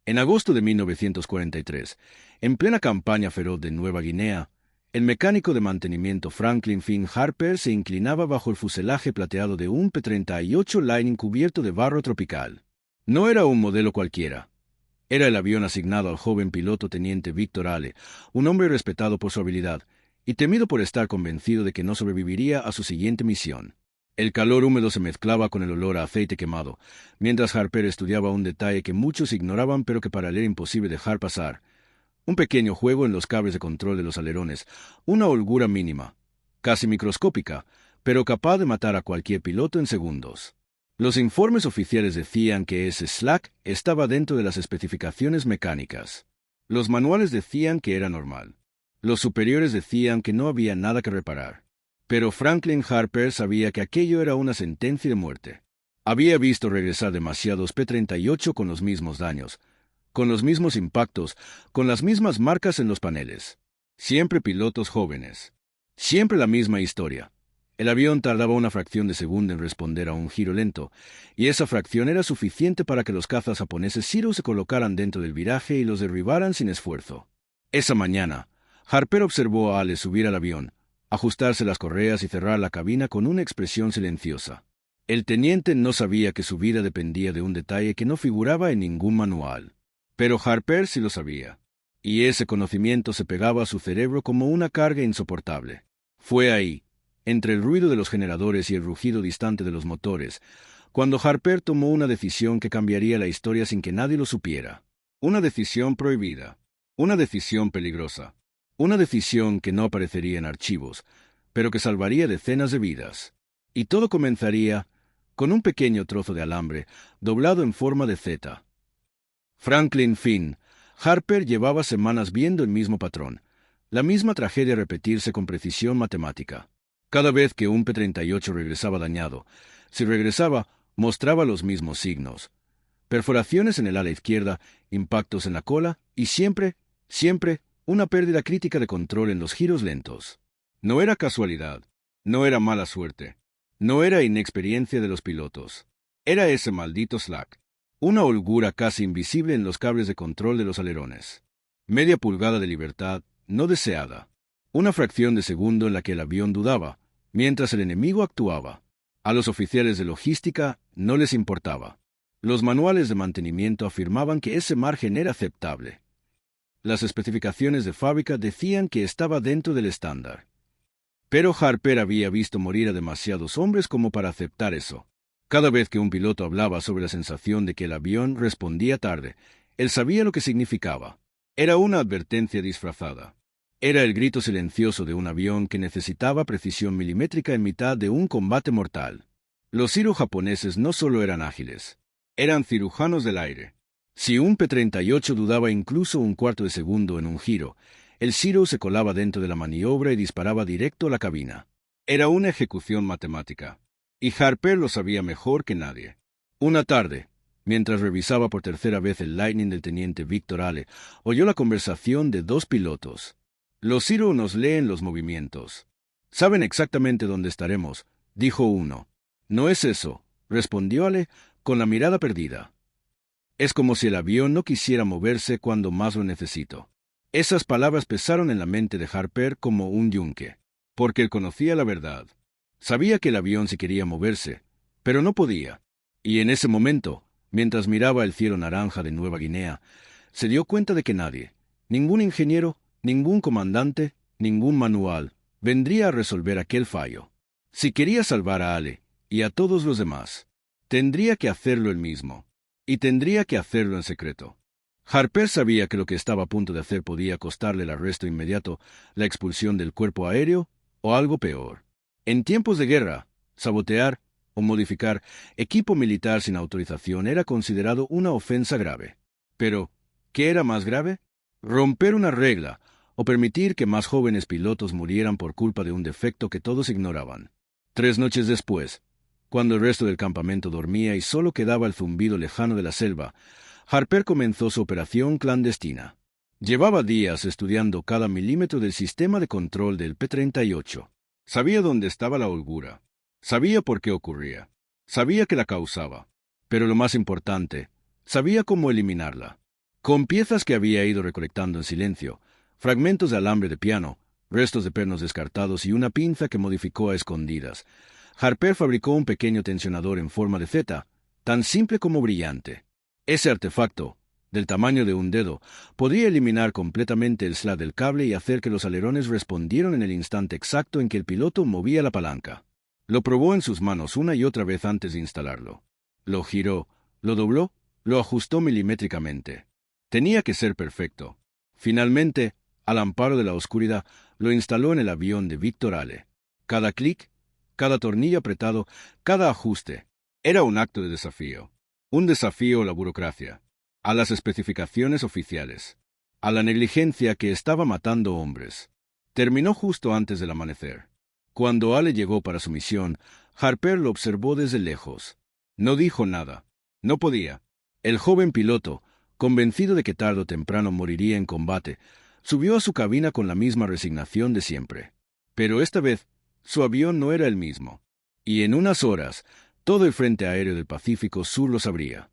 En agosto de 1943, en plena campaña feroz de Nueva Guinea, el mecánico de mantenimiento Franklin Finn Harper se inclinaba bajo el fuselaje plateado de un P-38 Lightning cubierto de barro tropical. No era un modelo cualquiera. Era el avión asignado al joven piloto teniente Victor Hale, un hombre respetado por su habilidad y temido por estar convencido de que no sobreviviría a su siguiente misión. El calor húmedo se mezclaba con el olor a aceite quemado, mientras Harper estudiaba un detalle que muchos ignoraban pero que para él era imposible dejar pasar. Un pequeño juego en los cables de control de los alerones, una holgura mínima, casi microscópica, pero capaz de matar a cualquier piloto en segundos. Los informes oficiales decían que ese slack estaba dentro de las especificaciones mecánicas. Los manuales decían que era normal. Los superiores decían que no había nada que reparar. Pero Franklin Harper sabía que aquello era una sentencia de muerte. Había visto regresar demasiados P-38 con los mismos daños, con los mismos impactos, con las mismas marcas en los paneles. Siempre pilotos jóvenes. Siempre la misma historia. El avión tardaba una fracción de segundo en responder a un giro lento, y esa fracción era suficiente para que los cazas japoneses Zero se colocaran dentro del viraje y los derribaran sin esfuerzo. Esa mañana, Harper observó a Hale subir al avión, ajustarse las correas y cerrar la cabina con una expresión silenciosa. El teniente no sabía que su vida dependía de un detalle que no figuraba en ningún manual. Pero Harper sí lo sabía, y ese conocimiento se pegaba a su cerebro como una carga insoportable. Fue ahí, entre el ruido de los generadores y el rugido distante de los motores, cuando Harper tomó una decisión que cambiaría la historia sin que nadie lo supiera. Una decisión prohibida, una decisión peligrosa, una decisión que no aparecería en archivos, pero que salvaría decenas de vidas. Y todo comenzaría con un pequeño trozo de alambre doblado en forma de Z. Franklin Finn Harper llevaba semanas viendo el mismo patrón, la misma tragedia repetirse con precisión matemática. Cada vez que un P-38 regresaba dañado, si regresaba, mostraba los mismos signos. Perforaciones en el ala izquierda, impactos en la cola y siempre, una pérdida crítica de control en los giros lentos. No era casualidad, no era mala suerte, no era inexperiencia de los pilotos. Era ese maldito slack. Una holgura casi invisible en los cables de control de los alerones. Media pulgada de libertad no deseada. Una fracción de segundo en la que el avión dudaba, mientras el enemigo actuaba. A los oficiales de logística no les importaba. Los manuales de mantenimiento afirmaban que ese margen era aceptable. Las especificaciones de fábrica decían que estaba dentro del estándar. Pero Harper había visto morir a demasiados hombres como para aceptar eso. Cada vez que un piloto hablaba sobre la sensación de que el avión respondía tarde, él sabía lo que significaba. Era una advertencia disfrazada. Era el grito silencioso de un avión que necesitaba precisión milimétrica en mitad de un combate mortal. Los Zero japoneses no solo eran ágiles, eran cirujanos del aire. Si un P-38 dudaba incluso un cuarto de segundo en un giro, el Zero se colaba dentro de la maniobra y disparaba directo a la cabina. Era una ejecución matemática. Y Harper lo sabía mejor que nadie. Una tarde, mientras revisaba por tercera vez el Lightning del teniente Victor Hale, oyó la conversación de dos pilotos. Los Zero nos leen los movimientos. Saben exactamente dónde estaremos, dijo uno. No es eso, respondió Hale con la mirada perdida. Es como si el avión no quisiera moverse cuando más lo necesito. Esas palabras pesaron en la mente de Harper como un yunque, porque él conocía la verdad. Sabía que el avión sí quería moverse, pero no podía. Y en ese momento, mientras miraba el cielo naranja de Nueva Guinea, se dio cuenta de que nadie, ningún ingeniero, ningún comandante, ningún manual, vendría a resolver aquel fallo. Si quería salvar a Hale y a todos los demás, tendría que hacerlo él mismo. Y tendría que hacerlo en secreto. Harper sabía que lo que estaba a punto de hacer podía costarle el arresto inmediato, la expulsión del cuerpo aéreo o algo peor. En tiempos de guerra, sabotear o modificar equipo militar sin autorización era considerado una ofensa grave. Pero, ¿qué era más grave? Romper una regla o permitir que más jóvenes pilotos murieran por culpa de un defecto que todos ignoraban. 3 noches después, cuando el resto del campamento dormía y solo quedaba el zumbido lejano de la selva, Harper comenzó su operación clandestina. Llevaba días estudiando cada milímetro del sistema de control del P-38. Sabía dónde estaba la holgura. Sabía por qué ocurría. Sabía que la causaba. Pero lo más importante, sabía cómo eliminarla. con piezas que había ido recolectando en silencio, fragmentos de alambre de piano, restos de pernos descartados y una pinza que modificó a escondidas. Harper fabricó un pequeño tensionador en forma de Z, tan simple como brillante. Ese artefacto, del tamaño de un dedo, podría eliminar completamente el slot del cable y hacer que los alerones respondieran en el instante exacto en que el piloto movía la palanca. Lo probó en sus manos una y otra vez antes de instalarlo. Lo giró, lo dobló, lo ajustó milimétricamente. Tenía que ser perfecto. Finalmente, al amparo de la oscuridad, lo instaló en el avión de Victor Ale. Cada clic, cada tornillo apretado, cada ajuste, era un acto de desafío. Un desafío a la burocracia, a las especificaciones oficiales, a la negligencia que estaba matando hombres. Terminó justo antes del amanecer. Cuando Ale llegó para su misión, Harper lo observó desde lejos. No dijo nada. No podía. El joven piloto, convencido de que tarde o temprano moriría en combate, subió a su cabina con la misma resignación de siempre. Pero esta vez, su avión no era el mismo. Y en unas horas, todo el frente aéreo del Pacífico Sur lo sabría.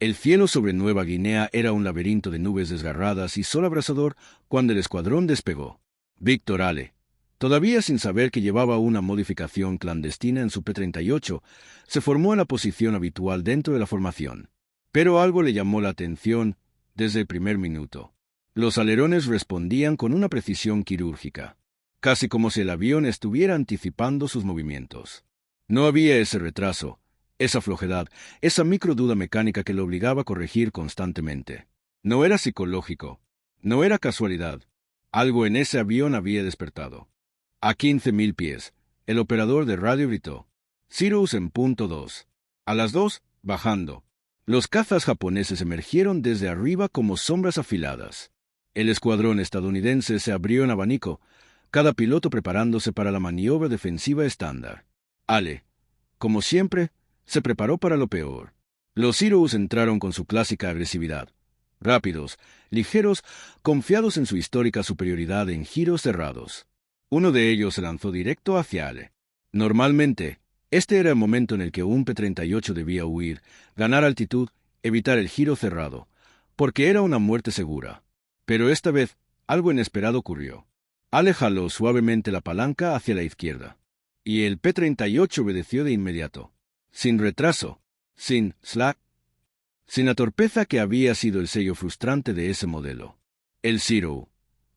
El cielo sobre Nueva Guinea era un laberinto de nubes desgarradas y sol abrasador cuando el escuadrón despegó. Victor Ale, todavía sin saber que llevaba una modificación clandestina en su P-38, se formó en la posición habitual dentro de la formación. Pero algo le llamó la atención desde el primer minuto. Los alerones respondían con una precisión quirúrgica, casi como si el avión estuviera anticipando sus movimientos. No había ese retraso, esa flojedad, esa microduda mecánica que lo obligaba a corregir constantemente. No era psicológico, no era casualidad. Algo en ese avión había despertado. A 15.000 pies, el operador de radio gritó: Cirrus en punto 2. A las 2, bajando. Los cazas japoneses emergieron desde arriba como sombras afiladas. El escuadrón estadounidense se abrió en abanico, cada piloto preparándose para la maniobra defensiva estándar. Ale, como siempre, se preparó para lo peor. Los Cirrus entraron con su clásica agresividad. Rápidos, ligeros, confiados en su histórica superioridad en giros cerrados. Uno de ellos se lanzó directo hacia Ale. Normalmente, este era el momento en el que un P-38 debía huir, ganar altitud, evitar el giro cerrado, porque era una muerte segura. Pero esta vez, algo inesperado ocurrió. Ale jaló suavemente la palanca hacia la izquierda, y el P-38 obedeció de inmediato, sin retraso, sin slack, sin la torpeza que había sido el sello frustrante de ese modelo. El Cirrus,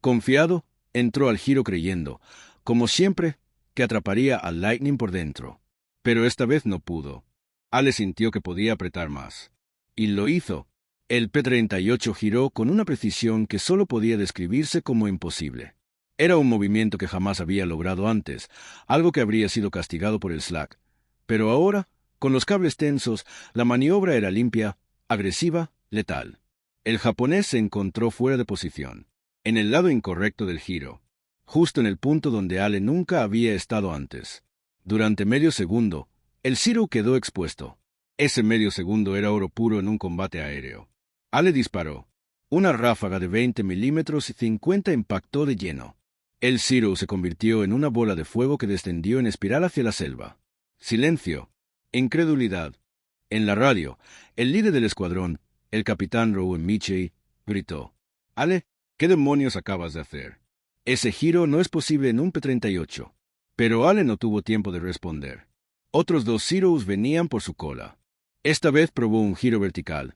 confiado, entró al giro creyendo, como siempre, que atraparía al Lightning por dentro. Pero esta vez no pudo. Ale sintió que podía apretar más. Y lo hizo. El P-38 giró con una precisión que solo podía describirse como imposible. Era un movimiento que jamás había logrado antes, algo que habría sido castigado por el slack. Pero ahora, con los cables tensos, la maniobra era limpia, agresiva, letal. El japonés se encontró fuera de posición, en el lado incorrecto del giro, justo en el punto donde Ale nunca había estado antes. Durante medio segundo, el Cirrus quedó expuesto. Ese medio segundo era oro puro en un combate aéreo. Ale disparó. Una ráfaga de 20 milímetros y 50 impactó de lleno. El Cirrus se convirtió en una bola de fuego que descendió en espiral hacia la selva. Silencio. Incredulidad. En la radio, el líder del escuadrón, el capitán Rowan Mitchell, gritó: Ale, ¿qué demonios acabas de hacer? Ese giro no es posible en un P-38. Pero Ale no tuvo tiempo de responder. Otros dos Cirrus venían por su cola. Esta vez probó un giro vertical,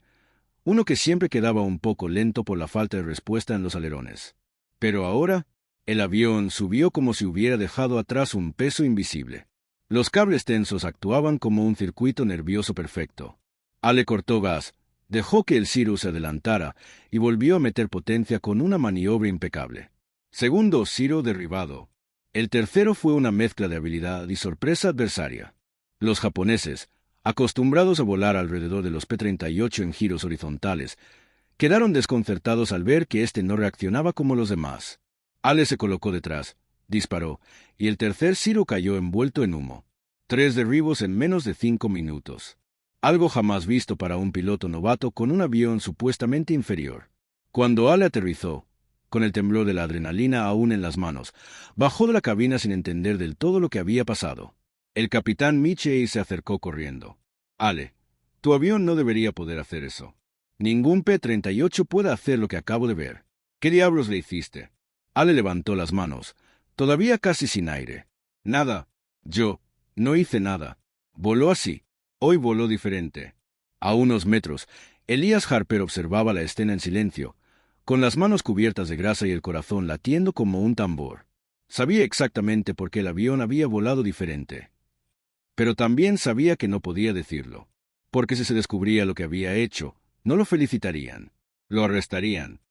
uno que siempre quedaba un poco lento por la falta de respuesta en los alerones. Pero ahora, el avión subió como si hubiera dejado atrás un peso invisible. Los cables tensos actuaban como un circuito nervioso perfecto. Ale cortó gas, dejó que el Cirrus se adelantara y volvió a meter potencia con una maniobra impecable. Segundo Cirrus derribado. El tercero fue una mezcla de habilidad y sorpresa adversaria. Los japoneses, acostumbrados a volar alrededor de los P-38 en giros horizontales, quedaron desconcertados al ver que éste no reaccionaba como los demás. Ale se colocó detrás, disparó, y el tercer Cirrus cayó envuelto en humo. 3 derribos en menos de 5 minutos. Algo jamás visto para un piloto novato con un avión supuestamente inferior. Cuando Ale aterrizó, con el temblor de la adrenalina aún en las manos, bajó de la cabina sin entender del todo lo que había pasado. El capitán Mitchell se acercó corriendo. Ale, tu avión no debería poder hacer eso. Ningún P-38 puede hacer lo que acabo de ver. ¿Qué diablos le hiciste? Ale levantó las manos, todavía casi sin aire. Nada. Yo no hice nada. Voló así. Hoy voló diferente. A unos metros, Elías Harper observaba la escena en silencio, con las manos cubiertas de grasa y el corazón latiendo como un tambor. Sabía exactamente por qué el avión había volado diferente. Pero también sabía que no podía decirlo, porque si se descubría lo que había hecho, no lo felicitarían, lo arrestarían.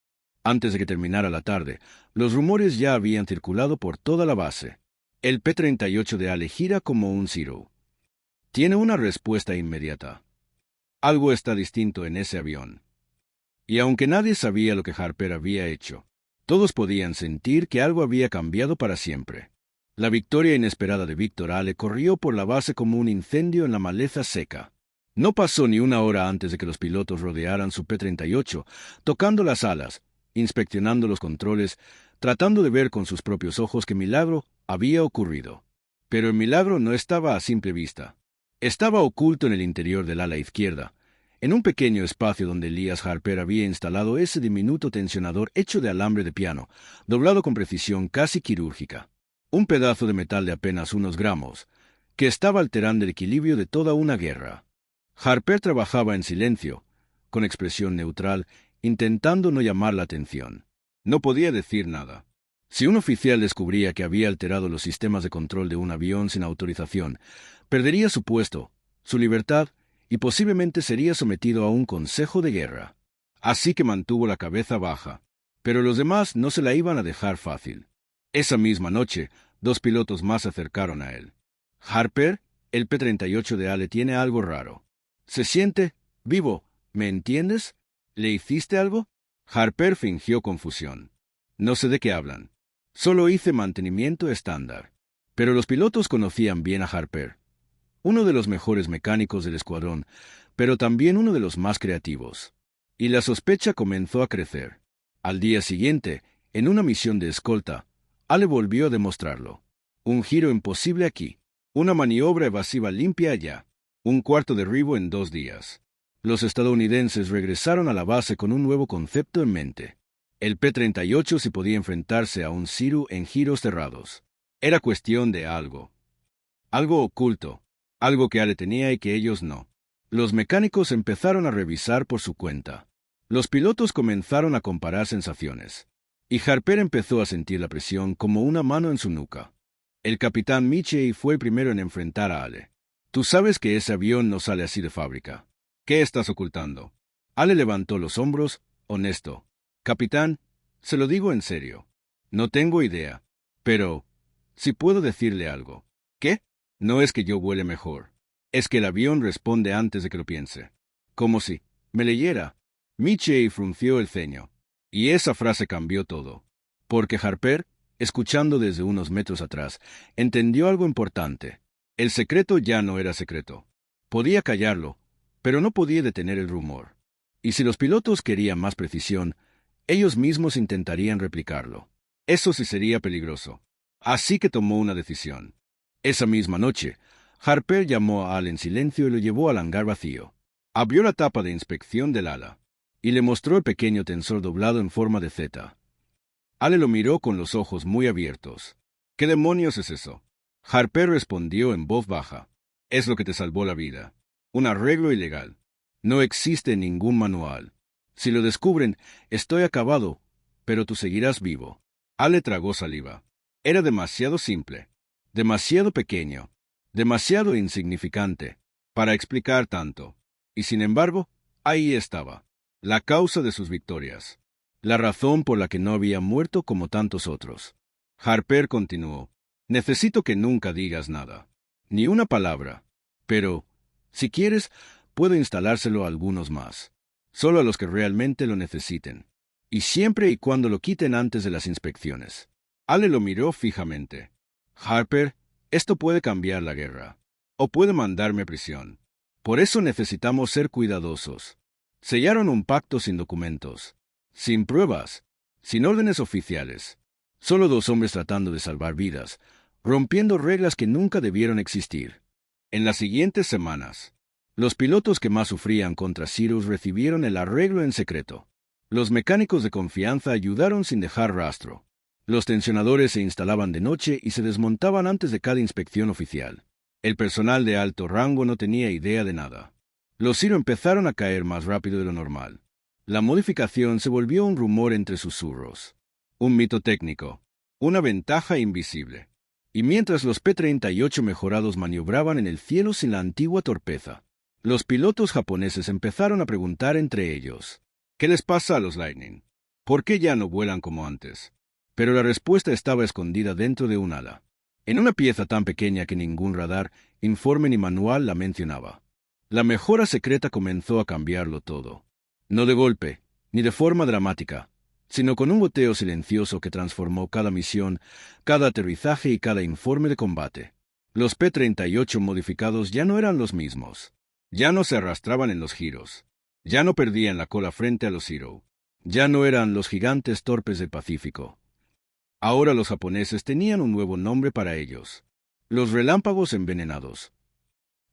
Antes de que terminara la tarde, los rumores ya habían circulado por toda la base. El P-38 de Ale gira como un Zero. Tiene una respuesta inmediata. Algo está distinto en ese avión. Y aunque nadie sabía lo que Harper había hecho, todos podían sentir que algo había cambiado para siempre. La victoria inesperada de Víctor Ale corrió por la base como un incendio en la maleza seca. No pasó ni una hora antes de que los pilotos rodearan su P-38, tocando las alas, inspeccionando los controles, tratando de ver con sus propios ojos qué milagro había ocurrido. Pero el milagro no estaba a simple vista. Estaba oculto en el interior del ala izquierda, en un pequeño espacio donde Elías Harper había instalado ese diminuto tensionador hecho de alambre de piano, doblado con precisión casi quirúrgica. Un pedazo de metal de apenas unos gramos, que estaba alterando el equilibrio de toda una guerra. Harper trabajaba en silencio, con expresión neutral, intentando no llamar la atención. No podía decir nada. Si un oficial descubría que había alterado los sistemas de control de un avión sin autorización, perdería su puesto, su libertad, y posiblemente sería sometido a un consejo de guerra. Así que mantuvo la cabeza baja. Pero los demás no se la iban a dejar fácil. Esa misma noche, 2 pilotos más se acercaron a él. Harper, el P-38 de Ale tiene algo raro. Se siente vivo, ¿me entiendes? ¿Le hiciste algo? Harper fingió confusión. No sé de qué hablan. Solo hice mantenimiento estándar. Pero los pilotos conocían bien a Harper. Uno de los mejores mecánicos del escuadrón, pero también uno de los más creativos. Y la sospecha comenzó a crecer. Al día siguiente, en una misión de escolta, Ale volvió a demostrarlo. Un giro imposible aquí. Una maniobra evasiva limpia allá. Un cuarto derribo en 2 días. Los estadounidenses regresaron a la base con un nuevo concepto en mente. El P-38 sí podía enfrentarse a un Zero en giros cerrados. Era cuestión de algo. Algo oculto. Algo que Ale tenía y que ellos no. Los mecánicos empezaron a revisar por su cuenta. Los pilotos comenzaron a comparar sensaciones. Y Harper empezó a sentir la presión como una mano en su nuca. El capitán Mitchell fue el primero en enfrentar a Ale. Tú sabes que ese avión no sale así de fábrica. ¿Qué estás ocultando? Ale levantó los hombros, honesto. Capitán, se lo digo en serio. No tengo idea. Pero, si puedo decirle algo. ¿Qué? No es que yo vuele mejor. Es que el avión responde antes de que lo piense. Como si me leyera. Mitchell frunció el ceño. Y esa frase cambió todo. Porque Harper, escuchando desde unos metros atrás, entendió algo importante. El secreto ya no era secreto. Podía callarlo, pero no podía detener el rumor. Y si los pilotos querían más precisión, ellos mismos intentarían replicarlo. Eso sí sería peligroso. Así que tomó una decisión. Esa misma noche, Harper llamó a Al en silencio y lo llevó al hangar vacío. Abrió la tapa de inspección del ala y le mostró el pequeño tensor doblado en forma de Z. Ale lo miró con los ojos muy abiertos. ¿Qué demonios es eso? Harper respondió en voz baja. Es lo que te salvó la vida. Un arreglo ilegal. No existe ningún manual. Si lo descubren, estoy acabado, pero tú seguirás vivo. Ale tragó saliva. Era demasiado simple, demasiado pequeño, demasiado insignificante para explicar tanto. Y sin embargo, ahí estaba, la causa de sus victorias, la razón por la que no había muerto como tantos otros. Harper continuó. Necesito que nunca digas nada, ni una palabra, pero, si quieres, puedo instalárselo a algunos más, solo a los que realmente lo necesiten, y siempre y cuando lo quiten antes de las inspecciones. Ale lo miró fijamente. Harper, esto puede cambiar la guerra, o puede mandarme a prisión. Por eso necesitamos ser cuidadosos. Sellaron un pacto sin documentos, sin pruebas, sin órdenes oficiales. Solo 2 hombres tratando de salvar vidas, rompiendo reglas que nunca debieron existir. En las siguientes semanas, Los pilotos que más sufrían contra Cyrus recibieron el arreglo en secreto. Los mecánicos de confianza ayudaron sin dejar rastro. Los tensionadores se instalaban de noche y se desmontaban antes de cada inspección oficial. El personal de alto rango no tenía idea de nada. Los Zero empezaron a caer más rápido de lo normal. La modificación se volvió un rumor entre susurros. Un mito técnico. Una ventaja invisible. Y mientras los P-38 mejorados maniobraban en el cielo sin la antigua torpeza, los pilotos japoneses empezaron a preguntar entre ellos: ¿qué les pasa a los Lightning? ¿Por qué ya no vuelan como antes? Pero la respuesta estaba escondida dentro de un ala, en una pieza tan pequeña que ningún radar, informe ni manual la mencionaba. La mejora secreta comenzó a cambiarlo todo. No de golpe, ni de forma dramática, sino con un goteo silencioso que transformó cada misión, cada aterrizaje y cada informe de combate. Los P-38 modificados ya no eran los mismos. Ya no se arrastraban en los giros. Ya no perdían la cola frente a los Zero. Ya no eran los gigantes torpes del Pacífico. Ahora los japoneses tenían un nuevo nombre para ellos: los relámpagos envenenados.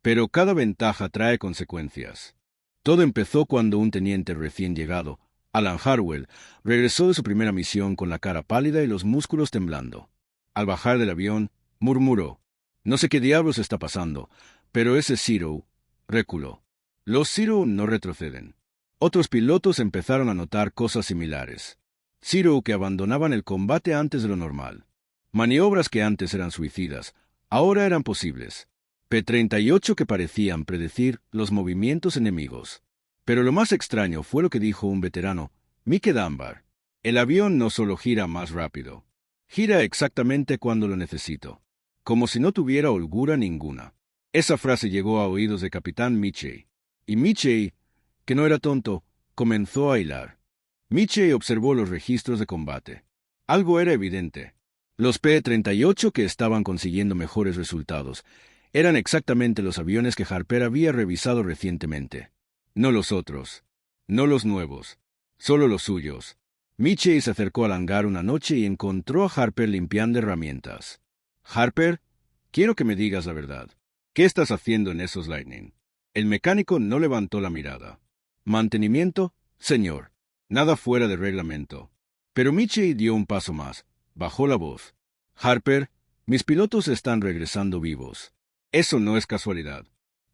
Pero cada ventaja trae consecuencias. Todo empezó cuando un teniente recién llegado, Alan Harwell, regresó de su primera misión con la cara pálida y los músculos temblando. Al bajar del avión, murmuró: «No sé qué diablos está pasando, pero ese Zero reculó». Los Zero no retroceden. Otros pilotos empezaron a notar cosas similares. Zero que abandonaban el combate antes de lo normal. Maniobras que antes eran suicidas, ahora eran posibles. P-38 que parecían predecir los movimientos enemigos. Pero lo más extraño fue lo que dijo un veterano, Mike Dunbar: «El avión no solo gira más rápido, gira exactamente cuando lo necesito». Como si no tuviera holgura ninguna. Esa frase llegó a oídos de Capitán Michie. Y Michie, que no era tonto, comenzó a hilar. Michie observó los registros de combate. Algo era evidente. Los P-38 que estaban consiguiendo mejores resultados eran exactamente los aviones que Harper había revisado recientemente. No los otros. No los nuevos. Solo los suyos. Michie se acercó al hangar una noche y encontró a Harper limpiando herramientas. «Harper, quiero que me digas la verdad. ¿Qué estás haciendo en esos Lightning?» El mecánico no levantó la mirada. «Mantenimiento, señor. Nada fuera de reglamento». Pero Michie dio un paso más. Bajó la voz. «Harper, mis pilotos están regresando vivos. Eso no es casualidad.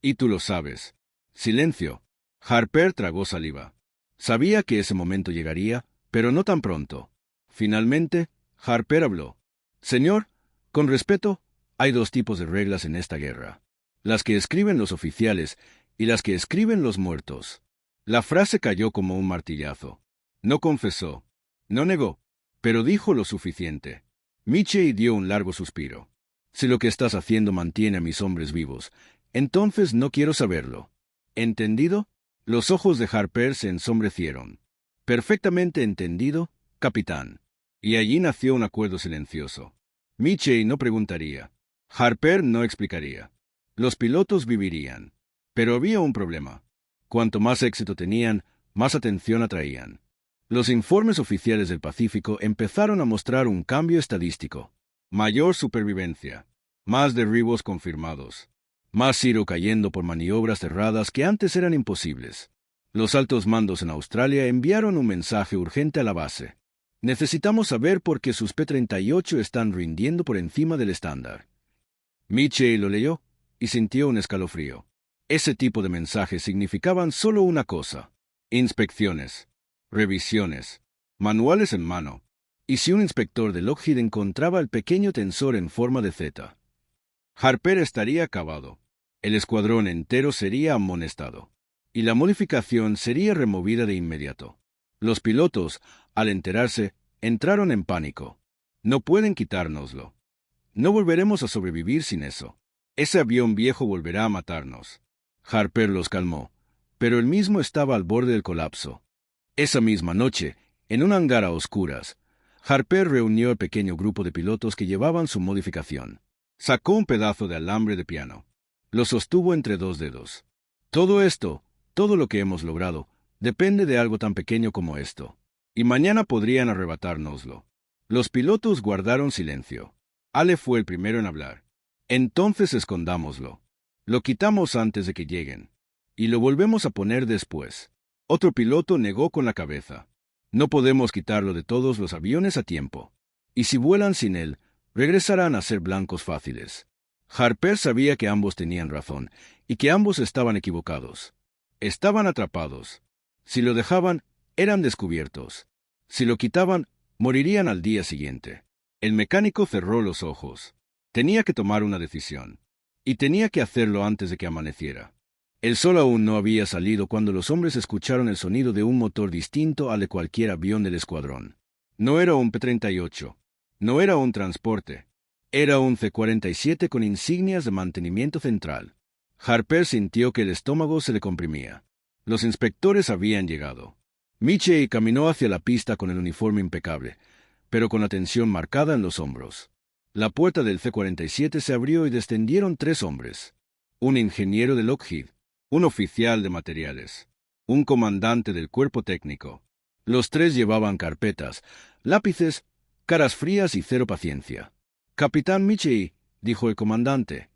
Y tú lo sabes». Silencio. Harper tragó saliva. Sabía que ese momento llegaría, pero no tan pronto. Finalmente, Harper habló. «Señor, con respeto, hay dos tipos de reglas en esta guerra: las que escriben los oficiales y las que escriben los muertos». La frase cayó como un martillazo. No confesó. No negó. Pero dijo lo suficiente. Michie dio un largo suspiro. «Si lo que estás haciendo mantiene a mis hombres vivos, entonces no quiero saberlo». ¿Entendido? Los ojos de Harper se ensombrecieron. «Perfectamente entendido, capitán». Y allí nació un acuerdo silencioso. Michie no preguntaría. Harper no explicaría. Los pilotos vivirían. Pero había un problema. Cuanto más éxito tenían, más atención atraían. Los informes oficiales del Pacífico empezaron a mostrar un cambio estadístico. Mayor supervivencia. Más derribos confirmados. Más Zero cayendo por maniobras cerradas que antes eran imposibles. Los altos mandos en Australia enviaron un mensaje urgente a la base. «Necesitamos saber por qué sus P-38 están rindiendo por encima del estándar». Michie lo leyó y sintió un escalofrío. Ese tipo de mensajes significaban solo una cosa: inspecciones, revisiones, manuales en mano. ¿Y si un inspector de Lockheed encontraba el pequeño tensor en forma de Z? Harper estaría acabado. El escuadrón entero sería amonestado. Y la modificación sería removida de inmediato. Los pilotos, al enterarse, entraron en pánico. «No pueden quitárnoslo. No volveremos a sobrevivir sin eso. Ese avión viejo volverá a matarnos». Harper los calmó, pero él mismo estaba al borde del colapso. Esa misma noche, en un hangar a oscuras, Harper reunió al pequeño grupo de pilotos que llevaban su modificación. Sacó un pedazo de alambre de piano. Lo sostuvo entre dos dedos. «Todo esto, todo lo que hemos logrado, depende de algo tan pequeño como esto. Y mañana podrían arrebatárnoslo». Los pilotos guardaron silencio. Ale fue el primero en hablar. «Entonces escondámoslo. Lo quitamos antes de que lleguen». Y lo volvemos a poner después. Otro piloto negó con la cabeza. No podemos quitarlo de todos los aviones a tiempo. Y si vuelan sin él, regresarán a ser blancos fáciles. Harper sabía que ambos tenían razón, y que ambos estaban equivocados. Estaban atrapados. Si lo dejaban, eran descubiertos. Si lo quitaban, morirían al día siguiente. El mecánico cerró los ojos. Tenía que tomar una decisión. Y tenía que hacerlo antes de que amaneciera. El sol aún no había salido cuando los hombres escucharon el sonido de un motor distinto al de cualquier avión del escuadrón. No era un P-38. No era un transporte. Era un C-47 con insignias de mantenimiento central. Harper sintió que el estómago se le comprimía. Los inspectores habían llegado. Michie caminó hacia la pista con el uniforme impecable, pero con la tensión marcada en los hombros. La puerta del C-47 se abrió y descendieron 3 hombres. Un ingeniero de Lockheed, un oficial de materiales, un comandante del cuerpo técnico. Los 3 llevaban carpetas, lápices, caras frías y cero paciencia. «Capitán Michie», dijo el comandante.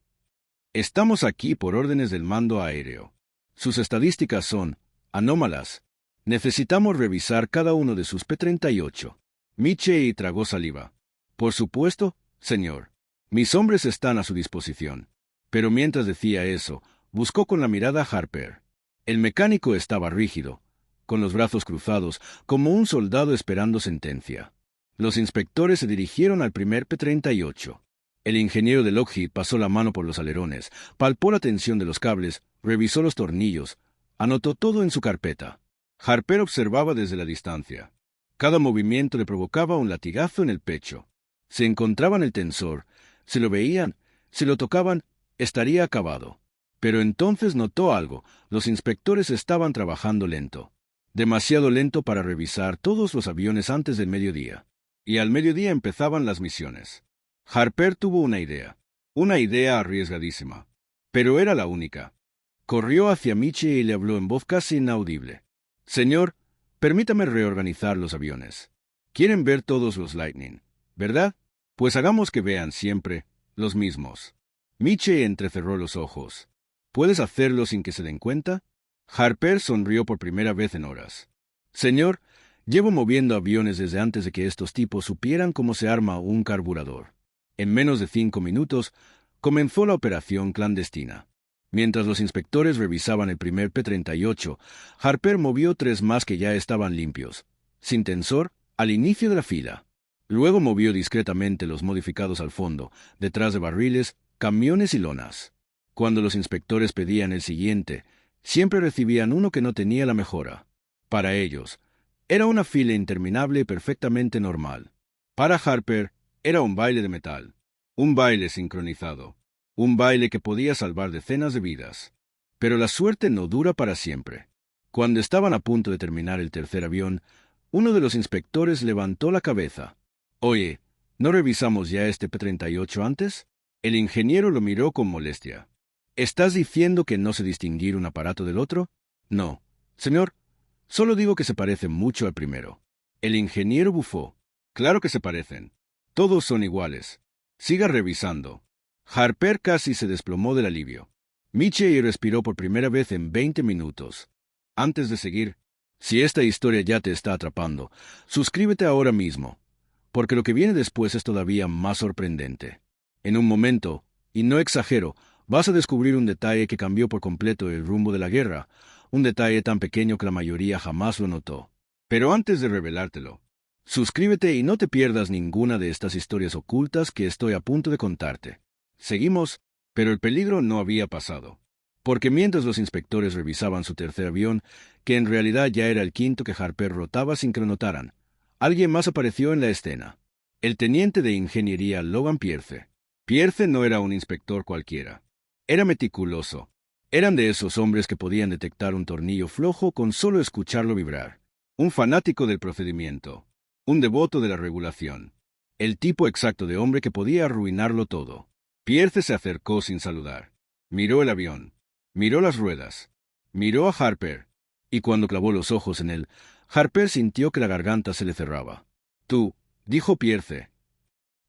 «Estamos aquí por órdenes del mando aéreo. Sus estadísticas son anómalas. Necesitamos revisar cada uno de sus P-38. Michie tragó saliva. «Por supuesto, señor. Mis hombres están a su disposición». Pero mientras decía eso, buscó con la mirada a Harper. El mecánico estaba rígido, con los brazos cruzados, como un soldado esperando sentencia. Los inspectores se dirigieron al primer P-38. El ingeniero de Lockheed pasó la mano por los alerones, palpó la tensión de los cables, revisó los tornillos, anotó todo en su carpeta. Harper observaba desde la distancia. Cada movimiento le provocaba un latigazo en el pecho. Se encontraba en el tensor, si lo veían, si lo tocaban, estaría acabado. Pero entonces notó algo: los inspectores estaban trabajando lento. Demasiado lento para revisar todos los aviones antes del mediodía. Y al mediodía empezaban las misiones. Harper tuvo una idea arriesgadísima. Pero era la única. Corrió hacia Michie y le habló en voz casi inaudible. «Señor, permítame reorganizar los aviones. Quieren ver todos los Lightning, ¿verdad? Pues hagamos que vean siempre los mismos». Michie entrecerró los ojos. «¿Puedes hacerlo sin que se den cuenta?» Harper sonrió por primera vez en horas. «Señor, llevo moviendo aviones desde antes de que estos tipos supieran cómo se arma un carburador». En menos de 5 minutos, comenzó la operación clandestina. Mientras los inspectores revisaban el primer P-38, Harper movió 3 más que ya estaban limpios, sin tensor, al inicio de la fila. Luego movió discretamente los modificados al fondo, detrás de barriles, camiones y lonas. Cuando los inspectores pedían el siguiente, siempre recibían uno que no tenía la mejora. Para ellos, era una fila interminable y perfectamente normal. Para Harper, era un baile de metal, un baile sincronizado, un baile que podía salvar decenas de vidas. Pero la suerte no dura para siempre. Cuando estaban a punto de terminar el tercer avión, uno de los inspectores levantó la cabeza. «Oye, ¿no revisamos ya este P-38 antes?» El ingeniero lo miró con molestia. «¿Estás diciendo que no sé distinguir un aparato del otro?» «No, señor. Solo digo que se parecen mucho al primero». El ingeniero bufó. «Claro que se parecen. Todos son iguales. Siga revisando». Harper casi se desplomó del alivio. Michie respiró por primera vez en 20 minutos. Antes de seguir, si esta historia ya te está atrapando, suscríbete ahora mismo, porque lo que viene después es todavía más sorprendente. En un momento, y no exagero, vas a descubrir un detalle que cambió por completo el rumbo de la guerra, un detalle tan pequeño que la mayoría jamás lo notó. Pero antes de revelártelo, suscríbete y no te pierdas ninguna de estas historias ocultas que estoy a punto de contarte. Seguimos, pero el peligro no había pasado. Porque mientras los inspectores revisaban su tercer avión, que en realidad ya era el quinto que Harper rotaba sin que lo notaran, alguien más apareció en la escena. El teniente de ingeniería Logan Pierce. Pierce no era un inspector cualquiera. Era meticuloso. Eran de esos hombres que podían detectar un tornillo flojo con solo escucharlo vibrar. Un fanático del procedimiento. Un devoto de la regulación. El tipo exacto de hombre que podía arruinarlo todo. Pierce se acercó sin saludar. Miró el avión. Miró las ruedas. Miró a Harper. Y cuando clavó los ojos en él, Harper sintió que la garganta se le cerraba. «Tú», dijo Pierce.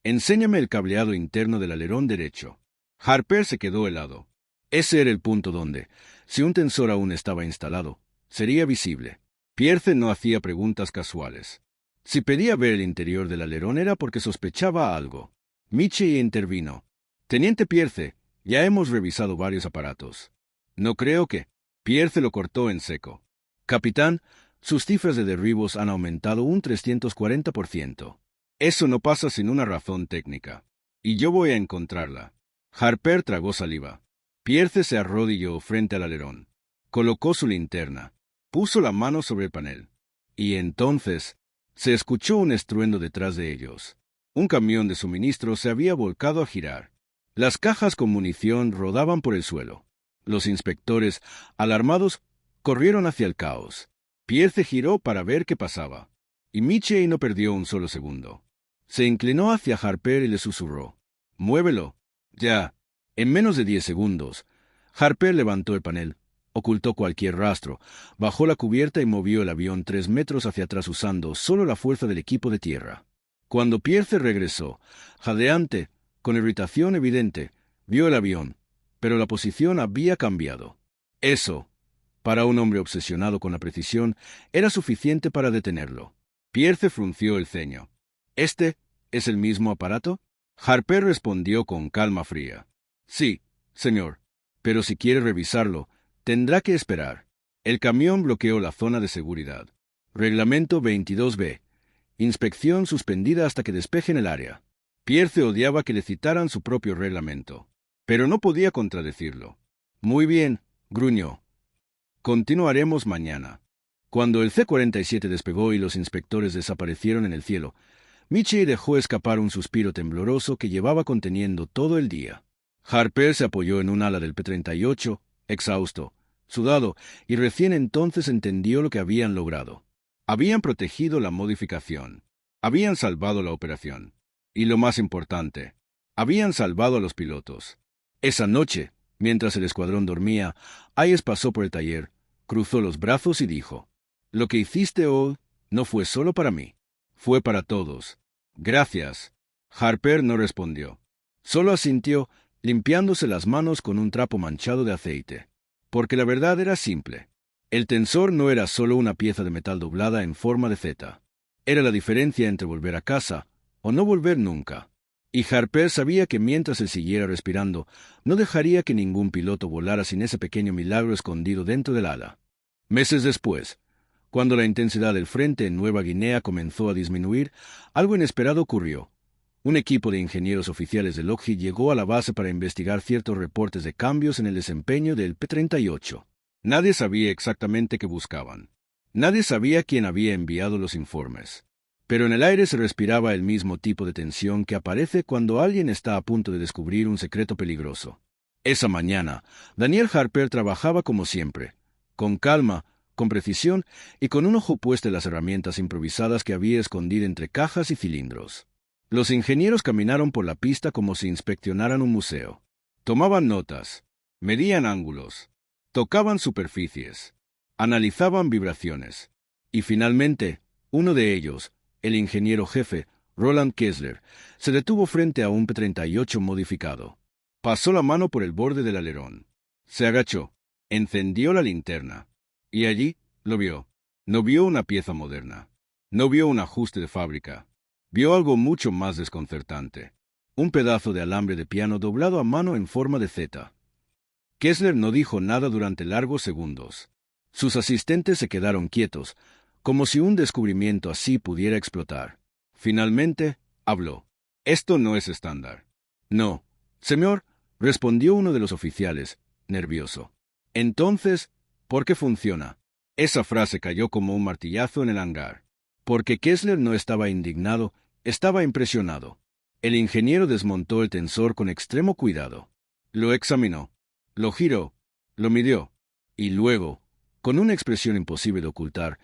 «Enséñame el cableado interno del alerón derecho». Harper se quedó helado. Ese era el punto donde, Si un tensor aún estaba instalado, sería visible. Pierce no hacía preguntas casuales. Si pedía ver el interior del alerón era porque sospechaba algo. Michie intervino. «Teniente Pierce, ya hemos revisado varios aparatos. No creo que...» Pierce lo cortó en seco. «Capitán, sus cifras de derribos han aumentado un 340%. Eso no pasa sin una razón técnica. Y yo voy a encontrarla». Harper tragó saliva. Pierce se arrodilló frente al alerón. Colocó su linterna. Puso la mano sobre el panel. Y entonces se escuchó un estruendo detrás de ellos. Un camión de suministro se había volcado a girar. Las cajas con munición rodaban por el suelo. Los inspectores, alarmados, corrieron hacia el caos. Pierce giró para ver qué pasaba. Y Michie no perdió un solo segundo. Se inclinó hacia Harper y le susurró: «Muévelo». «Ya». En menos de 10 segundos, Harper levantó el panel, ocultó cualquier rastro, bajó la cubierta y movió el avión 3 metros hacia atrás usando solo la fuerza del equipo de tierra. Cuando Pierce regresó, jadeante, con irritación evidente, vio el avión, pero la posición había cambiado. Eso, para un hombre obsesionado con la precisión, era suficiente para detenerlo. Pierce frunció el ceño. «¿Este es el mismo aparato?» Harper respondió con calma fría. «Sí, señor, pero si quiere revisarlo, tendrá que esperar». El camión bloqueó la zona de seguridad. Reglamento 22B. Inspección suspendida hasta que despejen el área. Pierce odiaba que le citaran su propio reglamento, pero no podía contradecirlo. «Muy bien», gruñó. «Continuaremos mañana». Cuando el C-47 despegó y los inspectores desaparecieron en el cielo, Michie dejó escapar un suspiro tembloroso que llevaba conteniendo todo el día. Harper se apoyó en un ala del P-38, exhausto, sudado, y recién entonces entendió lo que habían logrado. Habían protegido la modificación. Habían salvado la operación. Y lo más importante, habían salvado a los pilotos. Esa noche, mientras el escuadrón dormía, Hayes pasó por el taller, cruzó los brazos y dijo: «Lo que hiciste hoy no fue solo para mí. Fue para todos. Gracias». Harper no respondió. Solo asintió, limpiándose las manos con un trapo manchado de aceite. Porque la verdad era simple. El tensor no era solo una pieza de metal doblada en forma de Z. Era la diferencia entre volver a casa o no volver nunca. Y Harper sabía que mientras él siguiera respirando, no dejaría que ningún piloto volara sin ese pequeño milagro escondido dentro del ala. Meses después, cuando la intensidad del frente en Nueva Guinea comenzó a disminuir, algo inesperado ocurrió. Un equipo de ingenieros oficiales de Lockheed llegó a la base para investigar ciertos reportes de cambios en el desempeño del P-38. Nadie sabía exactamente qué buscaban. Nadie sabía quién había enviado los informes. Pero en el aire se respiraba el mismo tipo de tensión que aparece cuando alguien está a punto de descubrir un secreto peligroso. Esa mañana, Daniel Harper trabajaba como siempre, con calma, con precisión y con un ojo puesto en las herramientas improvisadas que había escondido entre cajas y cilindros. Los ingenieros caminaron por la pista como si inspeccionaran un museo. Tomaban notas, medían ángulos, tocaban superficies, analizaban vibraciones. Y finalmente, uno de ellos, el ingeniero jefe, Roland Kessler, se detuvo frente a un P-38 modificado. Pasó la mano por el borde del alerón. Se agachó, encendió la linterna. Y allí lo vio. No vio una pieza moderna. No vio un ajuste de fábrica. Vio algo mucho más desconcertante. Un pedazo de alambre de piano doblado a mano en forma de Z. Kessler no dijo nada durante largos segundos. Sus asistentes se quedaron quietos, como si un descubrimiento así pudiera explotar. Finalmente, habló. «Esto no es estándar». «No, señor», respondió uno de los oficiales, nervioso. «Entonces, ¿por qué funciona?» Esa frase cayó como un martillazo en el hangar. Porque Kessler no estaba indignado, estaba impresionado. El ingeniero desmontó el tensor con extremo cuidado. Lo examinó, lo giró, lo midió, y luego, con una expresión imposible de ocultar,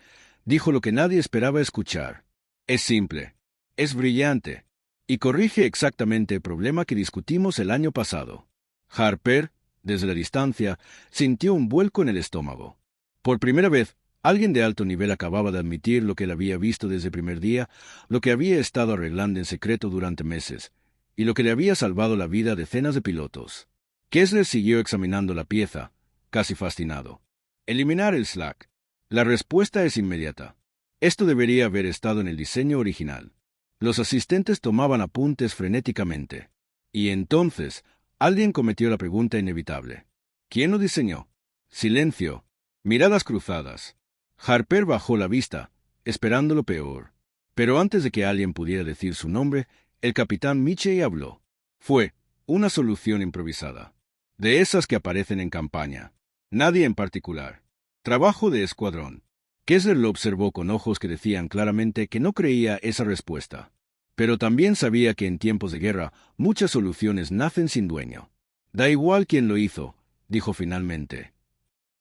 dijo lo que nadie esperaba escuchar. «Es simple, es brillante, y corrige exactamente el problema que discutimos el año pasado». Harper, desde la distancia, sintió un vuelco en el estómago. Por primera vez, alguien de alto nivel acababa de admitir lo que él había visto desde el primer día, lo que había estado arreglando en secreto durante meses, y lo que le había salvado la vida a decenas de pilotos. Kessler siguió examinando la pieza, casi fascinado. Eliminar el slack. La respuesta es inmediata. Esto debería haber estado en el diseño original. Los asistentes tomaban apuntes frenéticamente. Y entonces, alguien cometió la pregunta inevitable. ¿Quién lo diseñó? Silencio. Miradas cruzadas. Harper bajó la vista, esperando lo peor. Pero antes de que alguien pudiera decir su nombre, el capitán Mitchell habló. Fue una solución improvisada. De esas que aparecen en campaña. Nadie en particular. Trabajo de escuadrón. Kessler lo observó con ojos que decían claramente que no creía esa respuesta. Pero también sabía que en tiempos de guerra muchas soluciones nacen sin dueño. Da igual quién lo hizo, dijo finalmente.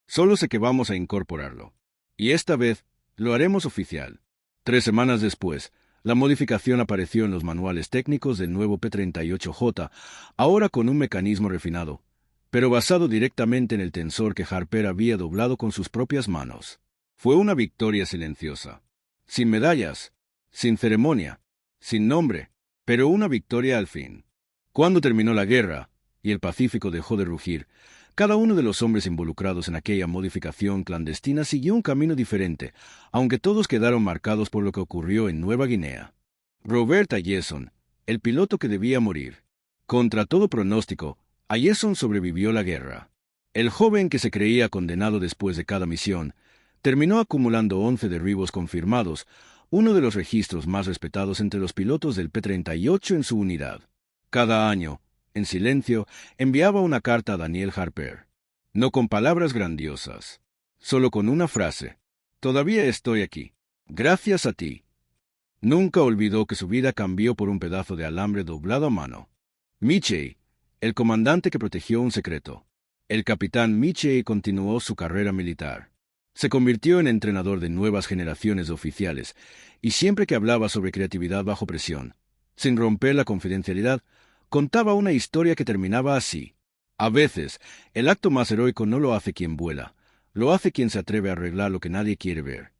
Solo sé que vamos a incorporarlo. Y esta vez lo haremos oficial. 3 semanas después, la modificación apareció en los manuales técnicos del nuevo P-38J, ahora con un mecanismo refinado, pero basado directamente en el tensor que Harper había doblado con sus propias manos. Fue una victoria silenciosa. Sin medallas, sin ceremonia, sin nombre, pero una victoria al fin. Cuando terminó la guerra, y el Pacífico dejó de rugir, cada uno de los hombres involucrados en aquella modificación clandestina siguió un camino diferente, aunque todos quedaron marcados por lo que ocurrió en Nueva Guinea. Robert Ayeson, el piloto que debía morir. Contra todo pronóstico, Ayeson sobrevivió la guerra. El joven que se creía condenado después de cada misión, terminó acumulando 11 derribos confirmados, uno de los registros más respetados entre los pilotos del P-38 en su unidad. Cada año, en silencio, enviaba una carta a Daniel Harper. No con palabras grandiosas, solo con una frase. Todavía estoy aquí. Gracias a ti. Nunca olvidó que su vida cambió por un pedazo de alambre doblado a mano. Mitchell, el comandante que protegió un secreto. El capitán Mitchell continuó su carrera militar. Se convirtió en entrenador de nuevas generaciones de oficiales, y siempre que hablaba sobre creatividad bajo presión, sin romper la confidencialidad, contaba una historia que terminaba así. A veces, el acto más heroico no lo hace quien vuela, lo hace quien se atreve a arreglar lo que nadie quiere ver.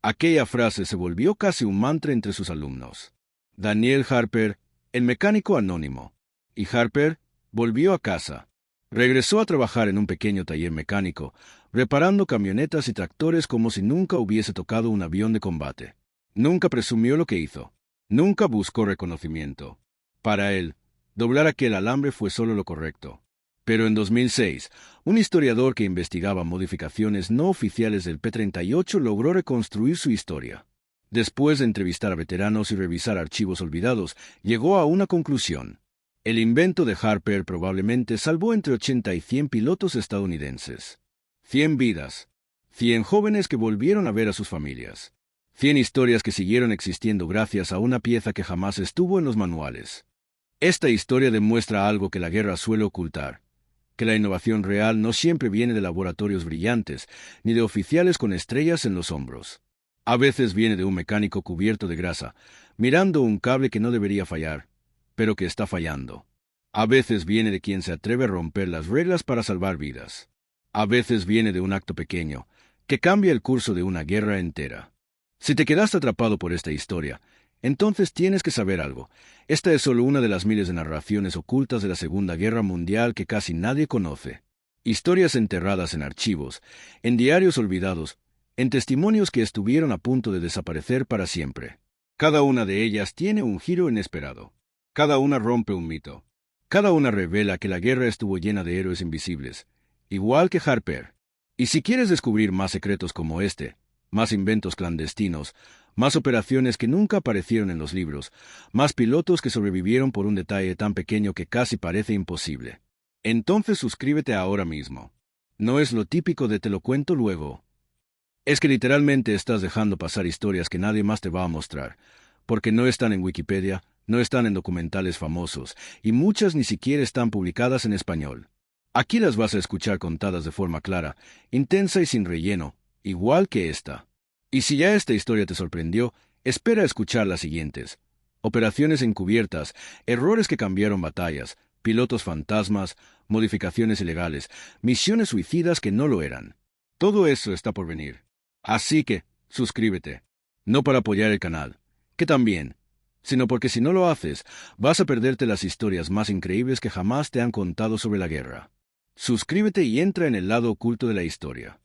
Aquella frase se volvió casi un mantra entre sus alumnos. Daniel Harper, el mecánico anónimo. Y Harper volvió a casa. Regresó a trabajar en un pequeño taller mecánico, reparando camionetas y tractores como si nunca hubiese tocado un avión de combate. Nunca presumió lo que hizo. Nunca buscó reconocimiento. Para él, doblar aquel alambre fue solo lo correcto. Pero en 2006, un historiador que investigaba modificaciones no oficiales del P-38 logró reconstruir su historia. Después de entrevistar a veteranos y revisar archivos olvidados, llegó a una conclusión. El invento de Harper probablemente salvó entre 80 y 100 pilotos estadounidenses. 100 vidas. 100 jóvenes que volvieron a ver a sus familias. 100 historias que siguieron existiendo gracias a una pieza que jamás estuvo en los manuales. Esta historia demuestra algo que la guerra suele ocultar, que la innovación real no siempre viene de laboratorios brillantes, ni de oficiales con estrellas en los hombros. A veces viene de un mecánico cubierto de grasa, mirando un cable que no debería fallar, pero que está fallando. A veces viene de quien se atreve a romper las reglas para salvar vidas. A veces viene de un acto pequeño, que cambia el curso de una guerra entera. Si te quedaste atrapado por esta historia, entonces tienes que saber algo. Esta es solo una de las miles de narraciones ocultas de la Segunda Guerra Mundial que casi nadie conoce. Historias enterradas en archivos, en diarios olvidados, en testimonios que estuvieron a punto de desaparecer para siempre. Cada una de ellas tiene un giro inesperado. Cada una rompe un mito. Cada una revela que la guerra estuvo llena de héroes invisibles, igual que Harper. Y si quieres descubrir más secretos como este, más inventos clandestinos, más operaciones que nunca aparecieron en los libros, más pilotos que sobrevivieron por un detalle tan pequeño que casi parece imposible, entonces suscríbete ahora mismo. No es lo típico de te lo cuento luego. Es que literalmente estás dejando pasar historias que nadie más te va a mostrar, porque no están en Wikipedia, no están en documentales famosos, y muchas ni siquiera están publicadas en español. Aquí las vas a escuchar contadas de forma clara, intensa y sin relleno, igual que esta. Y si ya esta historia te sorprendió, espera a escuchar las siguientes. Operaciones encubiertas, errores que cambiaron batallas, pilotos fantasmas, modificaciones ilegales, misiones suicidas que no lo eran. Todo eso está por venir. Así que, suscríbete. No para apoyar el canal, que también, sino porque si no lo haces, vas a perderte las historias más increíbles que jamás te han contado sobre la guerra. Suscríbete y entra en el lado oculto de la historia.